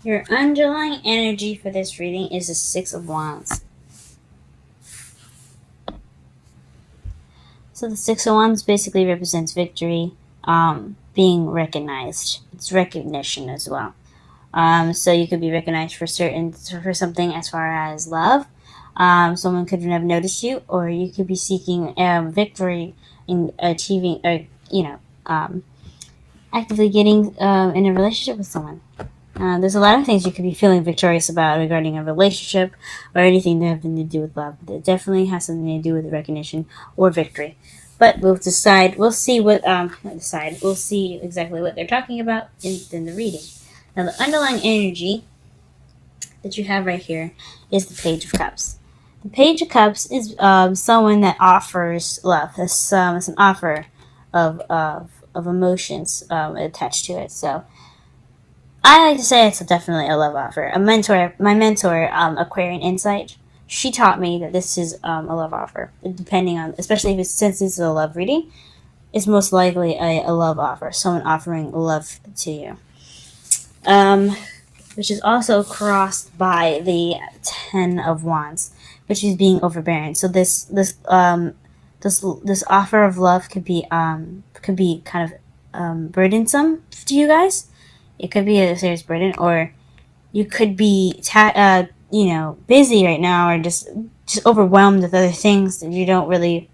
Your underlying energy for this reading is the Six of Wands. So the Six of Wands basically represents victory, being recognized. It's recognition as well. So you could be recognized for something as far as love. Someone could have noticed you, or you could be seeking victory in achieving, or actively getting in a relationship with someone. There's a lot of things you could be feeling victorious about regarding a relationship or anything that having to do with love. It definitely has something to do with recognition or victory. But we'll decide. We'll see what We'll see exactly what they're talking about in the reading. Now, the underlying energy that you have right here is the Page of Cups. The Page of Cups is someone that offers love. It's an offer of emotions attached to it. So I like to say it's definitely a love offer. My mentor, Aquarian Insight, she taught me that this is a love offer. Depending on, especially since this is a love reading, it's most likely a love offer. Someone offering love to you. Which is also crossed by the Ten of Wands, which is being overbearing. So this offer of love could be kind of burdensome to you guys. It could be a serious burden, or you could be busy right now, or just overwhelmed with other things that you don't really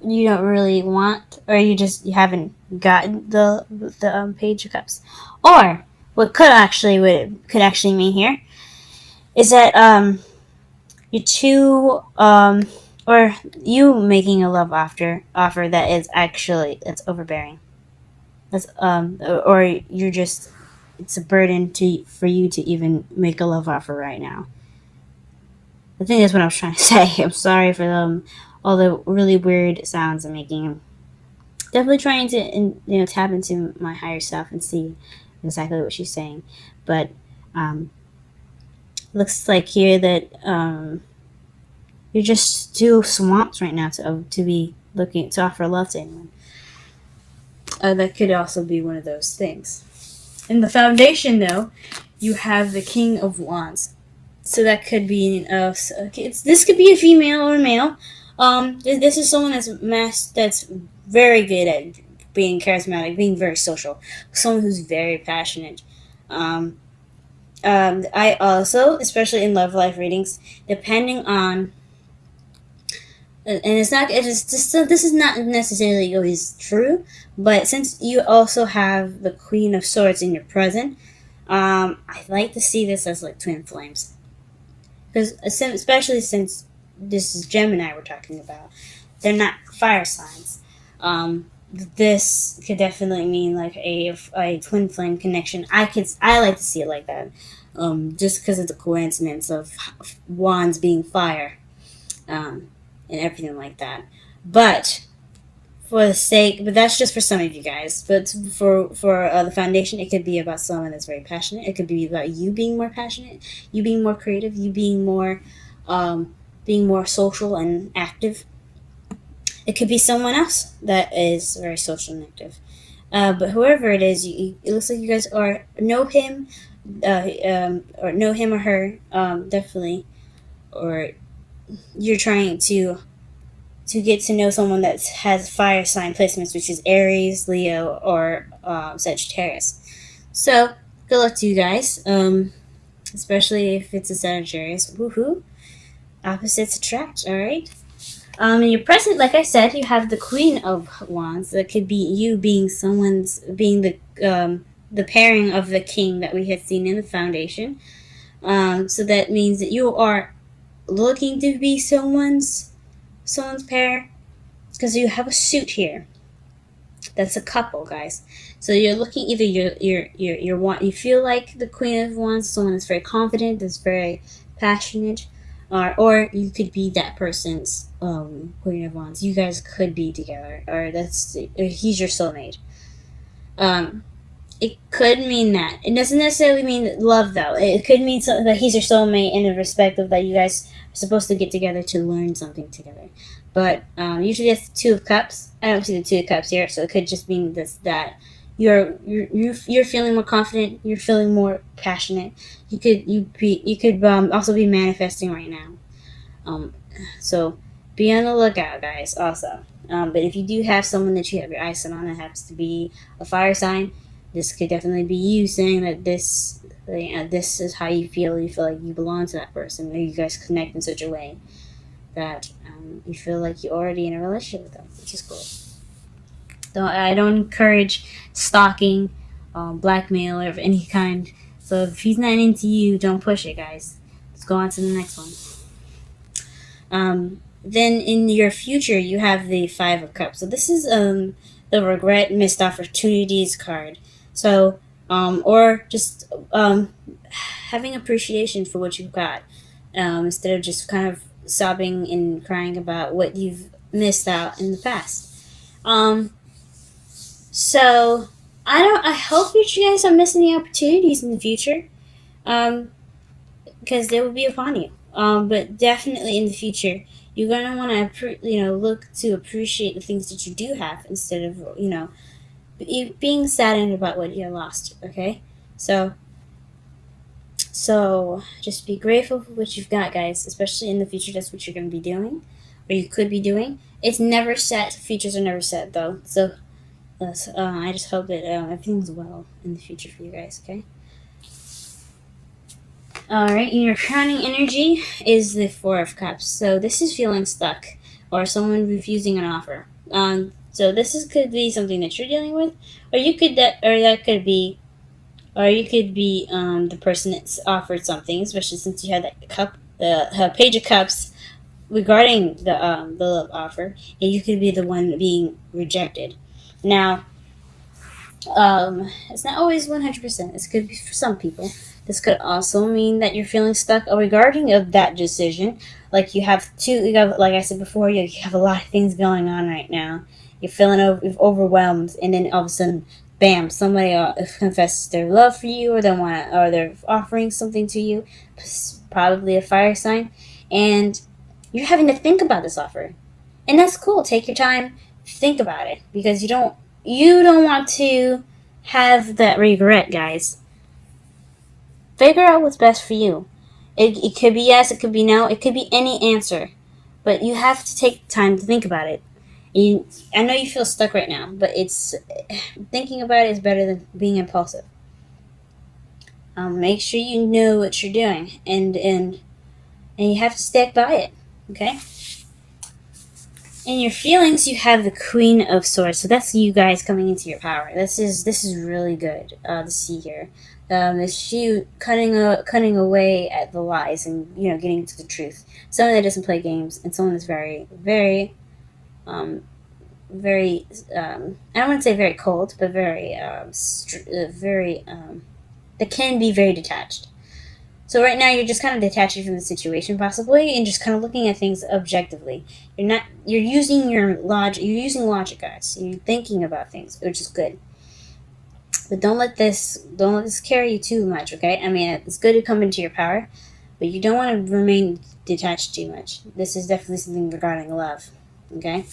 want, or you haven't gotten the Page of Cups. Or what could actually mean here is that you're too or you making a love offer that's overbearing. That's or you're just it's a burden for you to even make a love offer right now. I think that's what I was trying to say. I'm sorry for all the really weird sounds I'm making. I'm definitely trying to tap into my higher self and see exactly what she's saying. But looks like here that you're just too swamped right now to be looking to offer love to anyone. That could also be one of those things. In the foundation, though, you have the King of Wands. So that could be this could be a female or a male. This is someone that's very good at being charismatic, being very social, someone who's very passionate. I also, especially in love life readings, depending on, and this is not necessarily always true, but since you also have the Queen of Swords in your present, I like to see this as like twin flames, because especially since this is Gemini we're talking about, they're not fire signs. This could definitely mean like a twin flame connection. I like to see it like that, just because of the coincidence of wands being fire, and everything like that. But that's just for some of you guys. But for the foundation, it could be about someone that's very passionate. It could be about you being more passionate, you being more creative, you being more social and active. It could be someone else that is very social and active. But whoever it is, it looks like you guys know him, or know him or her, definitely, or you're trying to get to know someone that has fire sign placements, which is Aries, Leo, or Sagittarius. So good luck to you guys, especially if it's a Sagittarius. Woohoo! Opposites attract. All right. In your present, like I said, you have the Queen of Wands. That could be you being the pairing of the King that we had seen in the foundation. So that means that you are looking to be someone's pair, because you have a suit here. That's a couple, guys. So you're looking, either you feel like the Queen of Wands, someone that's very confident, that's very passionate, or you could be that person's Queen of Wands. You guys could be together, or he's your soulmate. It could mean that. It doesn't necessarily mean love, though. It could mean that he's your soulmate in the respect of that you guys are supposed to get together to learn something together. But usually that's the Two of Cups. I don't see the Two of Cups here, so it could just mean that you're feeling more confident. You're feeling more passionate. You could also be manifesting right now. Um, so be on the lookout, guys. Also, but if you do have someone that you have your eyes set on that happens to be a fire sign, this could definitely be you saying that this is how you feel. You feel like you belong to that person, or you guys connect in such a way that you feel like you're already in a relationship with them, which is cool. I don't encourage stalking, blackmail, or of any kind. So if he's not into you, don't push it, guys. Let's go on to the next one. Then in your future, you have the Five of Cups. So this is the regret, missed opportunities card. So or just having appreciation for what you've got, instead of just kind of sobbing and crying about what you've missed out in the past. So I hope that you guys are missing the opportunities in the future, because they will be upon you. But definitely in the future, you're gonna want to look to appreciate the things that you do have instead of being saddened about what you lost. Okay, so just be grateful for what you've got, guys. Especially in the future, that's what you're gonna be doing, or you could be doing. It's never set. Futures are never set, though. So I just hope that everything's well in the future for you guys. Okay. Alright, your crowning energy is the Four of Cups. So this is feeling stuck or someone refusing an offer. So could be something that you're dealing with, or you could be the person that's offered something, especially since you had that Page of Cups regarding the love offer, and you could be the one being rejected. Now, it's not always 100%. This could be for some people. This could also mean that you're feeling stuck regarding of that decision. Like you have, like I said before, you have a lot of things going on right now. You're feeling overwhelmed, and then all of a sudden, bam! Somebody confesses their love for you, or they're offering something to you, probably a fire sign, and you're having to think about this offer, and that's cool. Take your time, think about it, because you don't want to have that regret, guys. Figure out what's best for you. It could be yes, it could be no, it could be any answer. But you have to take time to think about it. I know you feel stuck right now, but thinking about it is better than being impulsive. Make sure you know what you're doing, and you have to stick by it. Okay? In your feelings, you have the Queen of Swords. So that's you guys coming into your power. This is really good to see here. It's you cutting away at the lies and getting to the truth. Someone that doesn't play games, and someone that's very, very, very. I don't want to say very cold, but very, very. That can be very detached. So right now you're just kind of detaching from the situation, possibly, and just kind of looking at things objectively. You're using your logic. You're using logic, guys. You're thinking about things, which is good. But don't let this carry you too much, okay? I mean, it's good to come into your power, but you don't want to remain detached too much. This is definitely something regarding love, okay?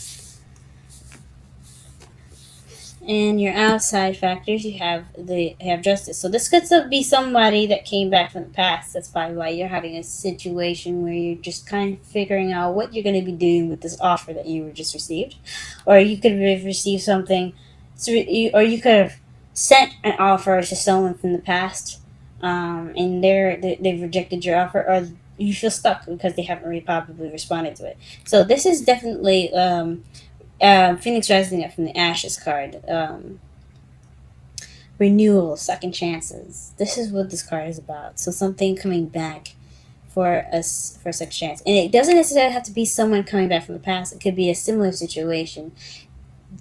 And your outside factors, you have Justice. So this could be somebody that came back from the past. That's probably why you're having a situation where you're just kind of figuring out what you're going to be doing with this offer that you just received, or you could have received something, or you could have sent an offer to someone from the past, and they've rejected your offer, or you feel stuck because they haven't really probably responded to it. So this is definitely Phoenix rising up from the Ashes card. Renewal, second chances. This is what this card is about. So something coming back for a second chance, and it doesn't necessarily have to be someone coming back from the past. It could be a similar situation,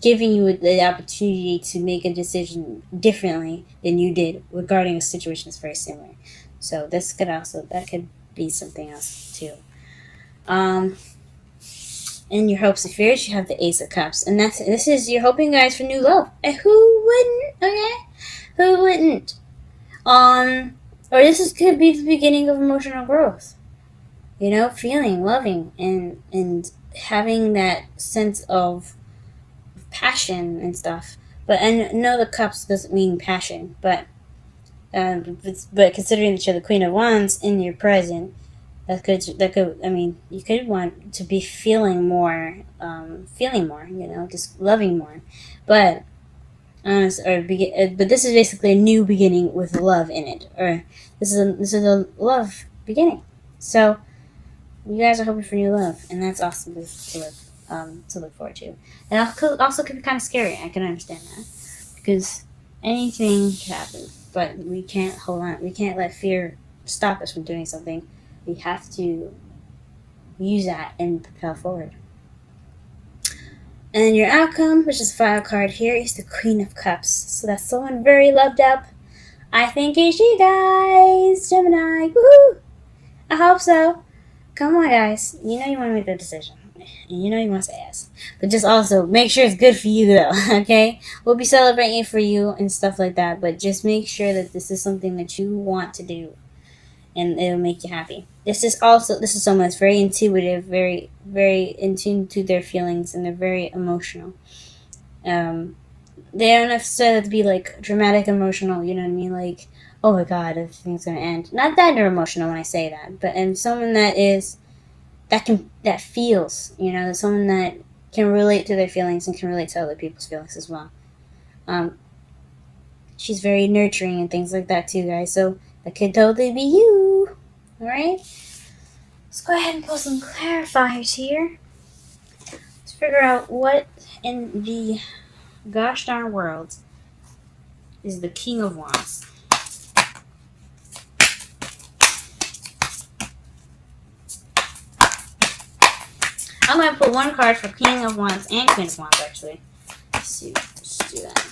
giving you the opportunity to make a decision differently than you did regarding a situation that's very similar. So that could be something else too. In your hopes and fears, you have the Ace of Cups, and this is you're hoping, guys, for new love. And who wouldn't? Okay, who wouldn't? Or could be the beginning of emotional growth. Feeling, loving, and having that sense of passion and stuff. But I know the cups doesn't mean passion, but considering that you're the Queen of Wands in your present, I mean, you could want to be feeling more, just loving more, but but this is basically a new beginning with love in it, or this is a love beginning. So you guys are hoping for new love, and that's awesome to look forward to. And also could be kind of scary. I can understand that because anything can happen, but we can't hold on. We can't let fear stop us from doing something. We have to use that and propel forward. And your outcome, which is final card here, is the Queen of Cups. So that's someone very loved up. I think it's you guys, Gemini. Woohoo! I hope so. Come on, guys. You know you want to make the decision. And you know you want to say yes. But just also make sure it's good for you, though. Okay? We'll be celebrating for you and stuff like that. But just make sure that this is something that you want to do. And it'll make you happy. This is someone that's very intuitive, very, very in tune to their feelings, and they're very emotional. They don't necessarily have to be like dramatic emotional, you know what I mean? Like, oh my god, everything's gonna end. Not that they're emotional when I say that, but and someone that feels, someone that can relate to their feelings and can relate to other people's feelings as well. She's very nurturing and things like that too, guys. So that could totally be you. Alright? Let's go ahead and pull some clarifiers here. Let's figure out what in the gosh darn world is the King of Wands. I'm going to put one card for King of Wands and Queen of Wands, actually. Let's do that.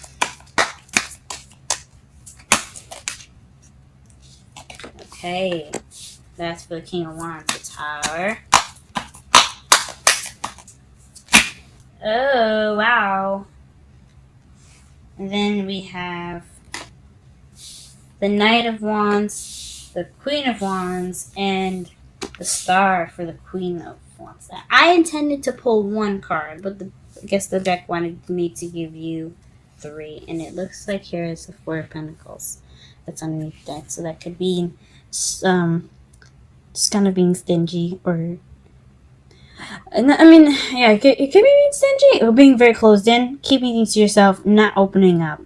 Okay, that's for the King of Wands, the Tower. Oh, wow. And then we have the Knight of Wands, the Queen of Wands, and the Star for the Queen of Wands. I intended to pull one card, but I guess the deck wanted me to give you 3, and it looks like here is the 4 of Pentacles that's underneath the deck. So that could be just kind of being stingy, or it could be being stingy or being very closed in, keeping things to yourself, not opening up.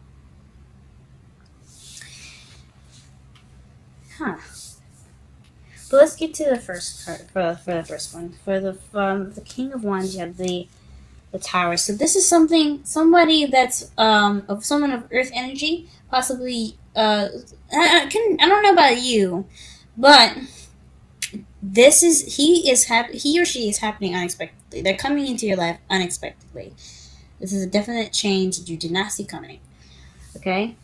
But let's get to the first card for the first one. For the King of Wands, you have the Tower. So this is somebody that's someone of Earth energy, possibly. I don't know about you, but he or she is happening unexpectedly. They're coming into your life unexpectedly. This is a definite change that you did not see coming. Okay?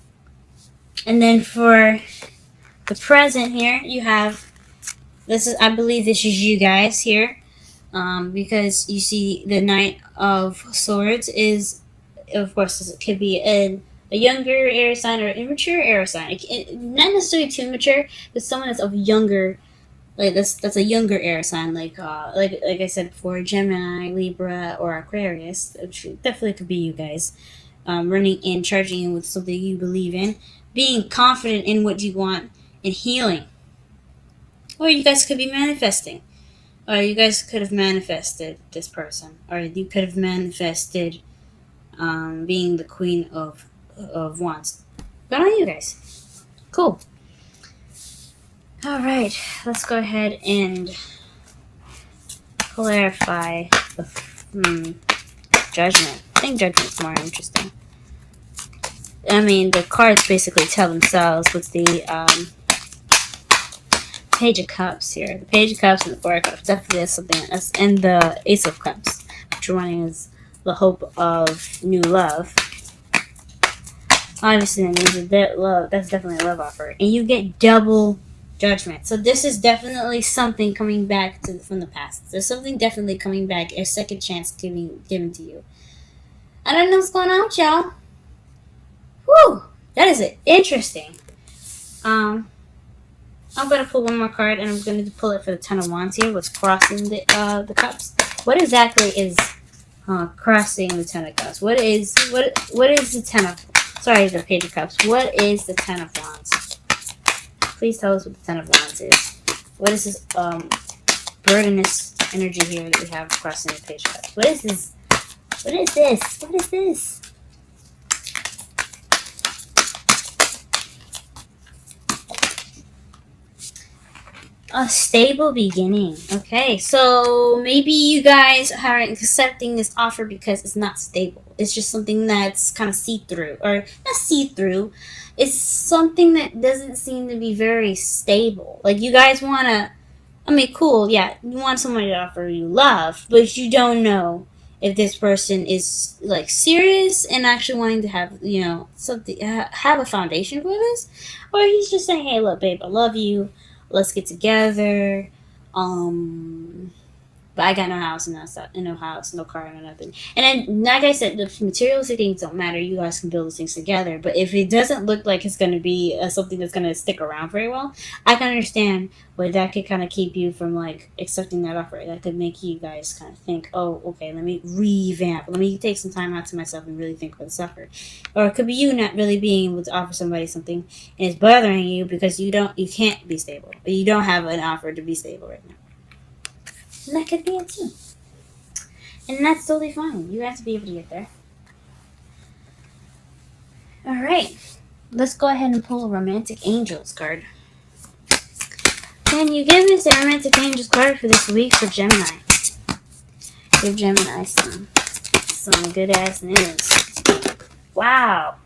And then for the present here, you have I believe this is you guys here. Because you see the Knight of Swords is, of course, it could be a younger air sign or immature air sign. Not necessarily too mature, but someone that's of younger, like that's a younger air sign, like I said before, Gemini, Libra, or Aquarius. It definitely could be you guys. Running in, charging in with something you believe in, being confident in what you want, and healing. Or you guys could be manifesting. Or you guys could have manifested this person. Or you could have manifested being the Queen of Wands. Good on you guys. Cool. Alright, let's go ahead and clarify the Judgment. I think Judgment's more interesting. I mean, the cards basically tell themselves with the Page of Cups here. The Page of Cups and the Four of Cups. Definitely is something else. And the Ace of Cups, which one is the hope of new love. Obviously, love. That's definitely a love offer. And you get double Judgment. So this is definitely something coming back from the past. There's something definitely coming back. A second chance given to you. I don't know what's going on with y'all. Whew! That is interesting. I'm going to pull one more card, and I'm going to pull it for the Ten of Wands here. What's crossing the cups? What exactly is crossing the Ten of Cups. What is the Ten of... Sorry, the Page of Cups. What is the Ten of Wands? Please tell us what the Ten of Wands is. What is this burdenous energy here that we have crossing the Page of Cups? What is this? What is this? What is this? A stable beginning. Okay, so maybe you guys are accepting this offer because it's not stable. It's just something that's kind of see-through. Or not see-through. It's something that doesn't seem to be very stable. Like, you guys want to... I mean, cool, yeah. You want somebody to offer you love, but you don't know if this person is, like, serious and actually wanting to have, you know, something... have a foundation for this. Or he's just saying, hey, look, babe, I love you. Let's get together. But I got no house, no car, no nothing. And then, like I said, the materialistic things don't matter. You guys can build those things together. But if it doesn't look like it's going to be something that's going to stick around very well, I can understand why that could kind of keep you from, like, accepting that offer. That could make you guys kind of think, oh, okay, let me revamp. Let me take some time out to myself and really think about this offer. Or it could be you not really being able to offer somebody something and it's bothering you because you can't be stable. Or you don't have an offer to be stable right now. And that could be it too. And that's totally fine. You have to be able to get there. Alright. Let's go ahead and pull a Romantic Angels card. Can you give us a Romantic Angels card for this week for Gemini? Give Gemini some good ass news. Wow.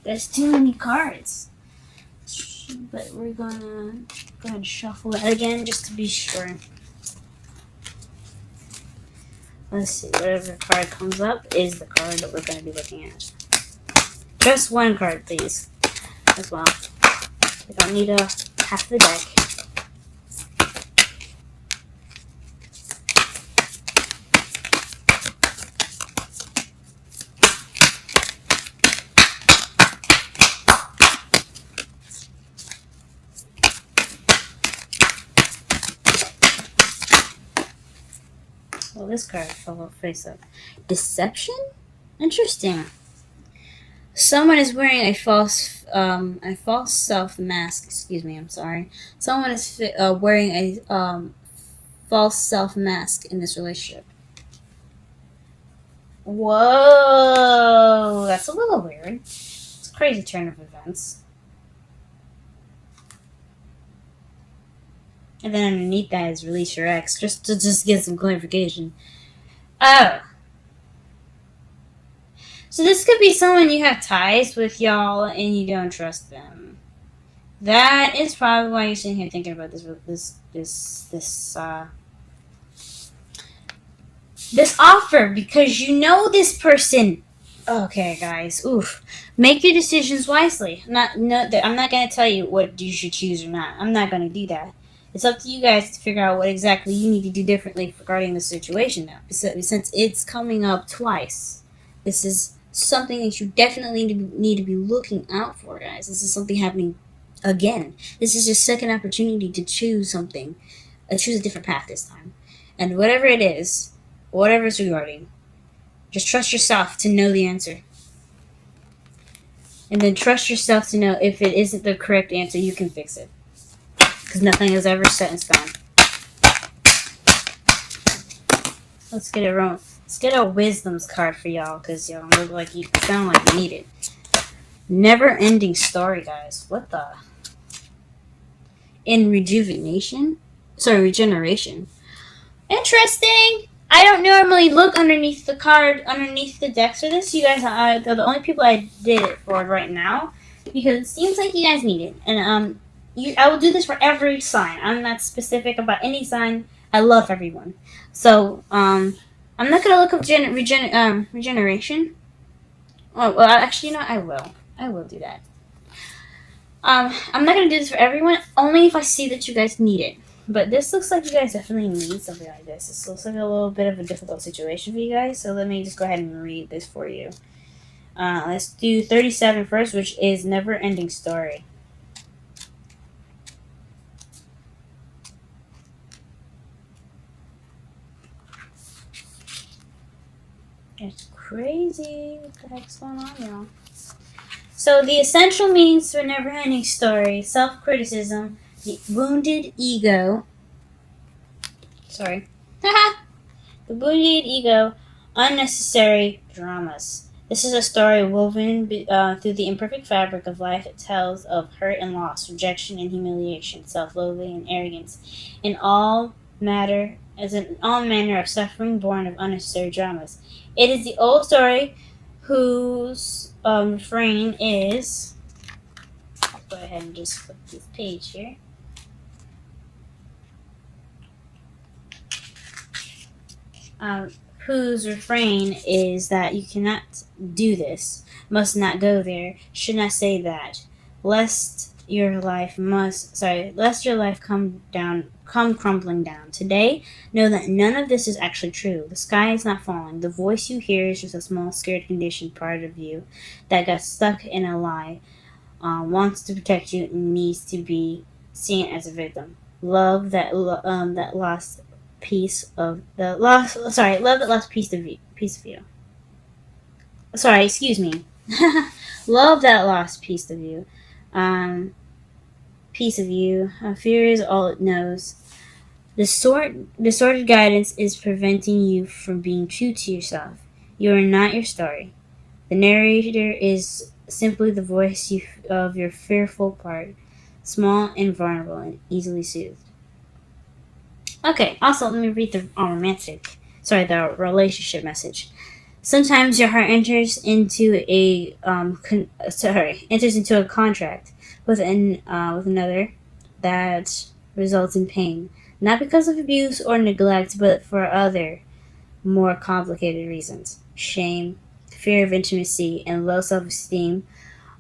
There's too many cards. But we're gonna go ahead and shuffle that again just to be sure. Let's see, whatever card comes up is the card that we're going to be looking at. Just one card, please, as well. We don't need half the deck. Well, this card fell off face up. Deception? Interesting. Someone is wearing a false self mask. Excuse me, I'm sorry. Someone is wearing a false self mask in this relationship. Whoa, that's a little weird. It's a crazy turn of events. And then underneath that is release your ex, just to get some clarification. Oh. So this could be someone you have ties with, y'all, and you don't trust them. That is probably why you're sitting here thinking about this offer, because you know this person. Okay, guys. Oof. Make your decisions wisely. I'm not going to tell you what you should choose or not. I'm not going to do that. It's up to you guys to figure out what exactly you need to do differently regarding the situation now. Since it's coming up twice, this is something that you definitely need to be looking out for, guys. This is something happening again. This is your second opportunity to choose something. Choose a different path this time. And whatever it is, whatever it's regarding, just trust yourself to know the answer. And then trust yourself to know if it isn't the correct answer, you can fix it. Because nothing is ever set in stone. Let's get it wrong. Let's get a wisdom's card for y'all, because y'all look like you sound like you need it. Never-ending story, guys. What the? In rejuvenation? Sorry, regeneration. Interesting. I don't normally look underneath the card, underneath the decks for this. You guys are the only people I did it for right now, because it seems like you guys need it. And I will do this for every sign. I'm not specific about any sign. I love everyone. So, I'm not going to look up regeneration. Oh, well, actually, you know, I will. I will do that. I'm not going to do this for everyone, only if I see that you guys need it. But this looks like you guys definitely need something like this. This looks like a little bit of a difficult situation for you guys. So let me just go ahead and read this for you. Let's do 37 first, which is never-ending story. It's crazy. What the heck's going on, y'all? So the essential means for never-ending story: self-criticism, the wounded ego. Sorry. The wounded ego, unnecessary dramas. This is a story woven through the imperfect fabric of life. It tells of hurt and loss, rejection and humiliation, self-loathing and arrogance, in all matter as in all manner of suffering born of unnecessary dramas. It is the old story whose refrain is. I'll go ahead and just flip this page here. Whose refrain is that you cannot do this, must not go there, should not say that, lest your life come crumbling down. Today, know that none of this is actually true. The sky is not falling. The voice you hear is just a small, scared, conditioned part of you that got stuck in a lie, wants to protect you, and needs to be seen as a victim. Love that lost piece of the lost. Sorry, love that lost piece of you. Sorry, excuse me. Love that lost piece of you. Piece of you. Fear is all it knows. Distorted guidance is preventing you from being true to yourself. You are not your story. The narrator is simply the voice of your fearful part, small and vulnerable and easily soothed. Okay, also let me read the relationship message. Sometimes your heart enters into a contract with another that results in pain, not because of abuse or neglect, but for other, more complicated reasons. Shame, fear of intimacy, and low self-esteem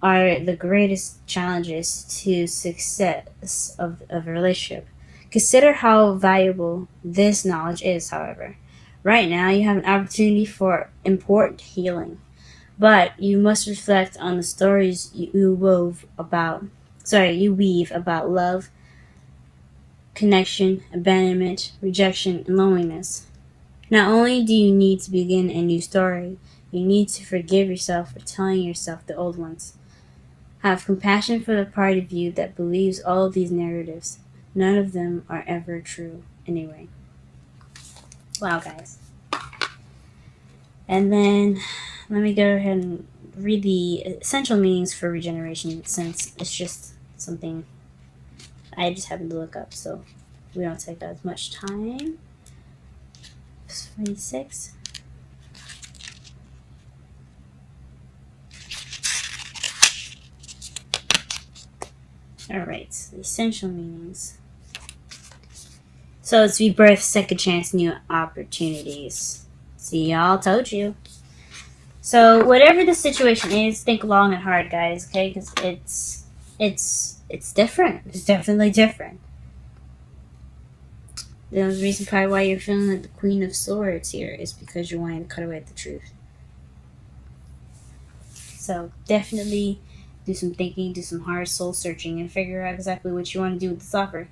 are the greatest challenges to success of a relationship. Consider how valuable this knowledge is, however. Right now, you have an opportunity for important healing, but you must reflect on the stories you weave about love, connection, abandonment, rejection, and loneliness. Not only do you need to begin a new story, you need to forgive yourself for telling yourself the old ones. Have compassion for the part of you that believes all of these narratives. None of them are ever true anyway. Wow, guys. And then let me go ahead and read the essential meanings for regeneration, since it's just something I just happened to look up, so we don't take as much time. 26. Alright, so the essential meanings. So it's rebirth, second chance, new opportunities. See, y'all, told you. So whatever the situation is, think long and hard, guys. Okay, because it's different. It's definitely different. The reason probably why you're feeling like the Queen of Swords here is because you're wanting to cut away at the truth. So definitely do some thinking, do some hard soul searching, and figure out exactly what you want to do with this offer.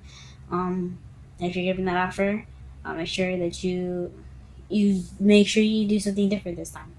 If you're giving that offer, make sure that you make sure you do something different this time.